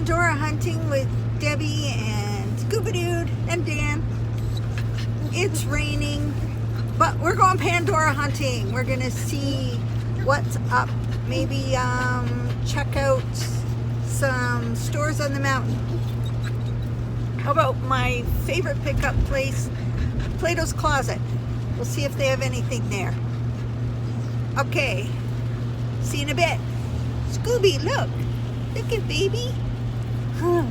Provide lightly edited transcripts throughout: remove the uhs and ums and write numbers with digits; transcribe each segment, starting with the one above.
Pandora hunting with Debbie and Scuba Dude and Dan. It's raining, but we're going Pandora hunting. We're gonna see what's up. Maybe check out some stores on the mountain. How about my favorite pickup place, Plato's Closet? We'll see if they have anything there. Okay, see you in a bit. Scooby, look. Look at baby. Huh.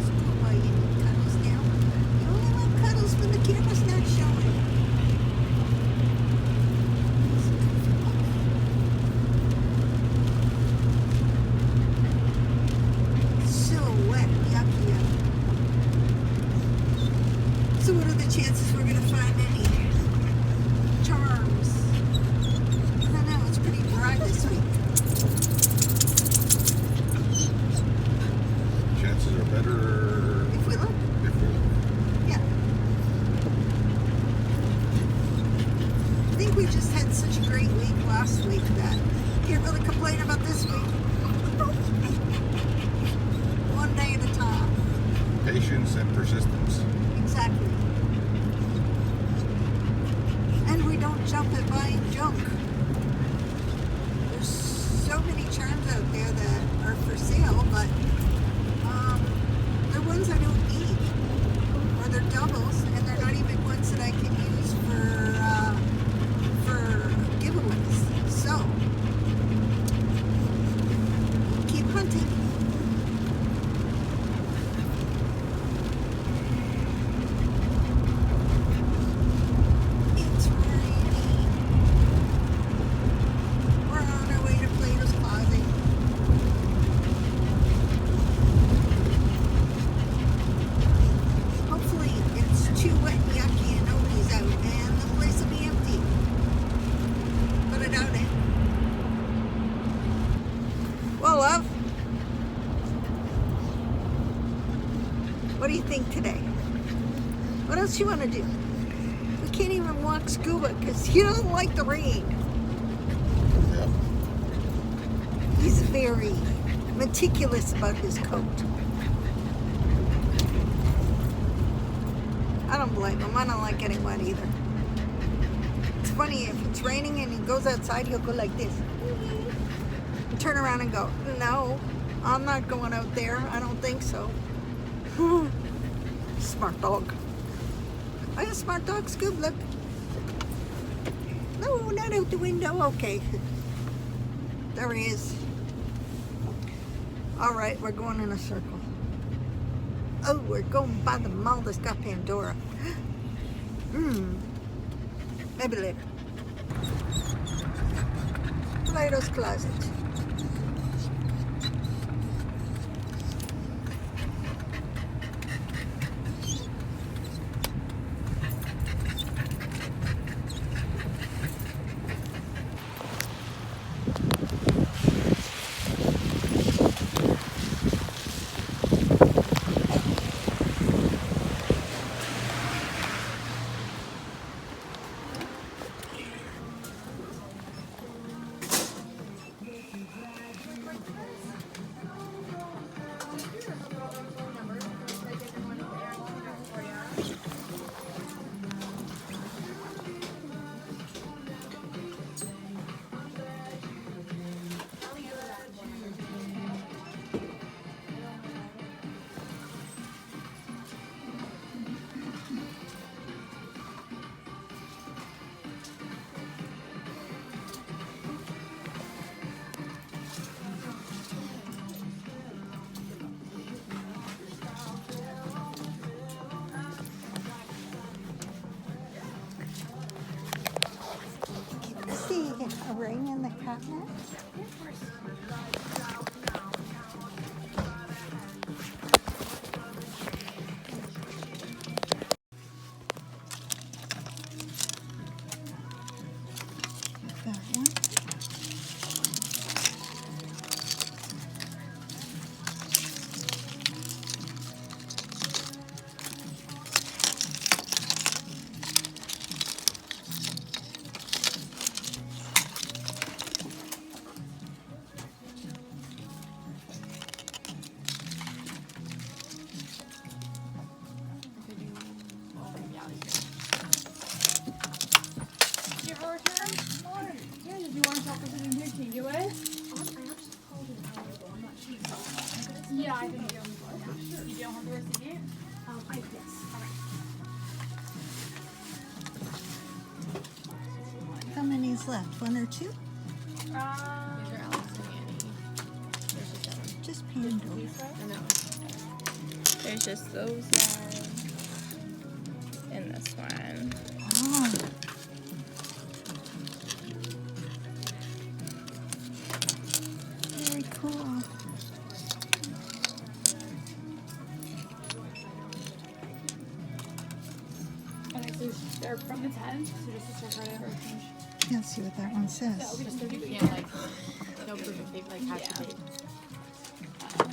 Scuba, you need cuddles now? You only want cuddles when the camera's not showing. So wet, yucky. So what are the chances we're going to find any charms? I don't know, it's pretty dry this week. Chances are better If we look. Yeah. I think we just had such a great week last week that can't really complain about this week. One day at a time. Patience and persistence. Exactly. And we don't jump at buying junk. There's so many charms out there that are for sale, but they're ones I don't need. Or they're doubles, and they're not even ones that I can use for giveaways. So, keep hunting. It's raining. We're on our way to Plato's Closet. Hopefully it's too wet and yucky and nobody's out and the place will be empty. But I doubt it. Well, love, what do you think today? What else you want to do? We can't even walk Scuba because he doesn't like the rain. Yeah. He's very meticulous about his coat. I don't blame him. I don't like getting wet either. It's funny, if it's raining and he goes outside, he'll go like this. Turn around and go, no, I'm not going out there. I don't think so. Smart dog. Oh, yeah, smart dog, Scoob, look. No, not out the window. Okay. There he is. All right, we're going in a circle. Oh, we're going by the mall that's got Pandora. Maybe later. Plato's Closet. See a ring in the cabinet? That one. left? One or two? These are Alice and Annie. There's just that one. Just Pandora. I know. There's just those ones. And this one. Oh. Very cool. Okay, so they're from the 10th, so just a store credit or change. Can't see what that one says. Just 30 You can't, like, no proof if they've, like, had to pay.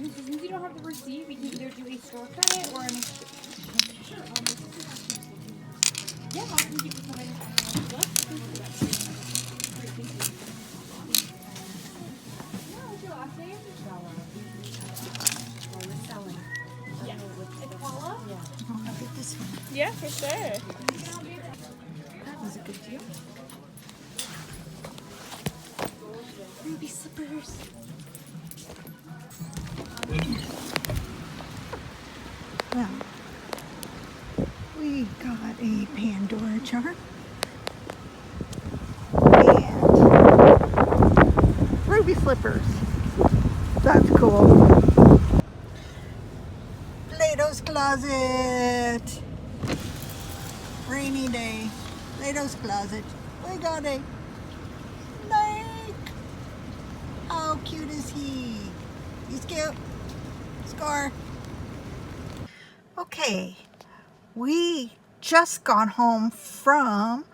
Since you don't have the receipt, we can either do a store credit or an exchange. Sure. Yeah, I'll keep you coming. What's your last name? Yeah. It's Paula? Yeah. Oh, I'll get this one. Yeah, for sure. That was a good deal. Ruby slippers. Well, we got a Pandora charm and ruby slippers. That's cool. Plato's Closet. Rainy day. Plato's Closet. We got a lake. How cute is he? He's cute. Score. Okay, we just got home from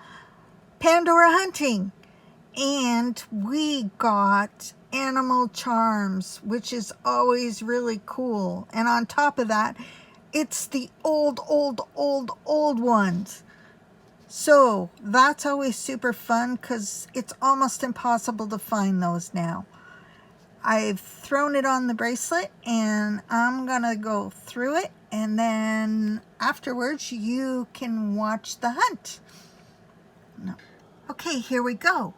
Pandora hunting and we got animal charms, which is always really cool. And on top of that, it's the old ones. So that's always super fun because it's almost impossible to find those now. I've thrown it on the bracelet and I'm gonna go through it, and then afterwards you can watch the hunt. No. Okay, here we go.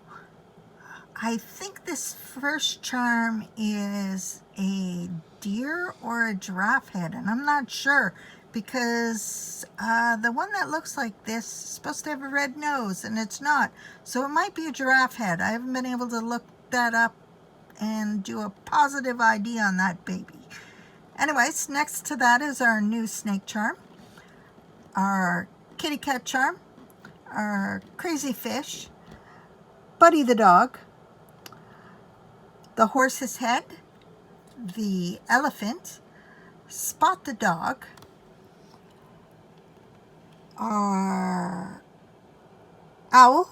I think this first charm is a deer or a giraffe head, and I'm not sure because the one that looks like this is supposed to have a red nose and it's not. So it might be a giraffe head. I haven't been able to look that up and do a positive ID on that baby. Anyways, next to that is our new snake charm, our kitty cat charm, our crazy fish, Buddy the dog, the horse's head, the elephant, Spot the dog, our owl,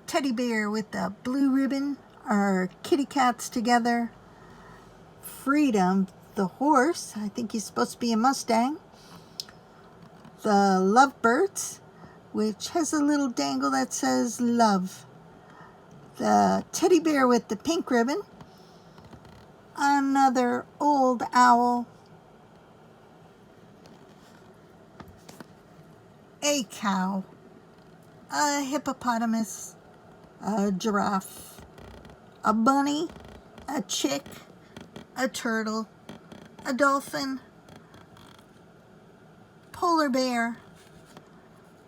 teddy bear with the blue ribbon, our kitty cats together, Freedom, the horse, I think he's supposed to be a Mustang, the lovebirds, which has a little dangle that says love, the teddy bear with the pink ribbon, another old owl, a cow, a hippopotamus, a giraffe, a bunny, a chick, a turtle, a dolphin, polar bear,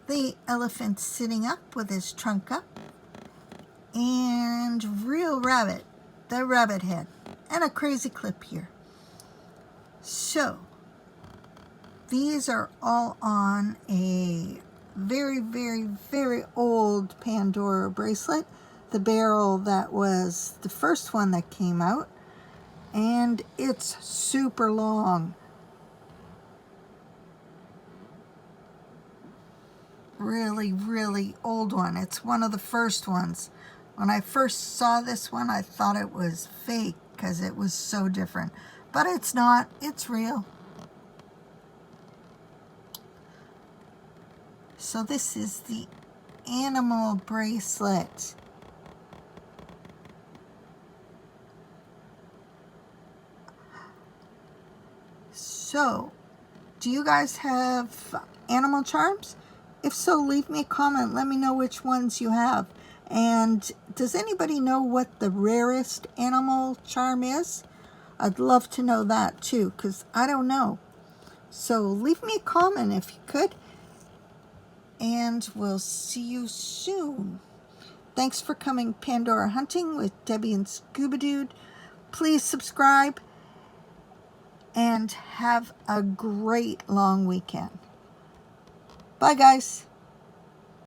the elephant sitting up with his trunk up, and real rabbit, the rabbit head, and a crazy clip here. So, these are all on a very old Pandora bracelet, the barrel that was the first one that came out, and it's super long. Really old one. It's one of the first ones. When I first saw this one, I thought it was fake because it was so different. But it's not. It's real. So this is the animal bracelet. So, do you guys have animal charms? If so, leave me a comment. Let me know which ones you have. And does anybody know what the rarest animal charm is? I'd love to know that too, because I don't know. So leave me a comment if you could. and we'll see you soon. Thanks for coming Pandora hunting with Debbie and Scuba Dude. Please subscribe and have a great long weekend. Bye, guys.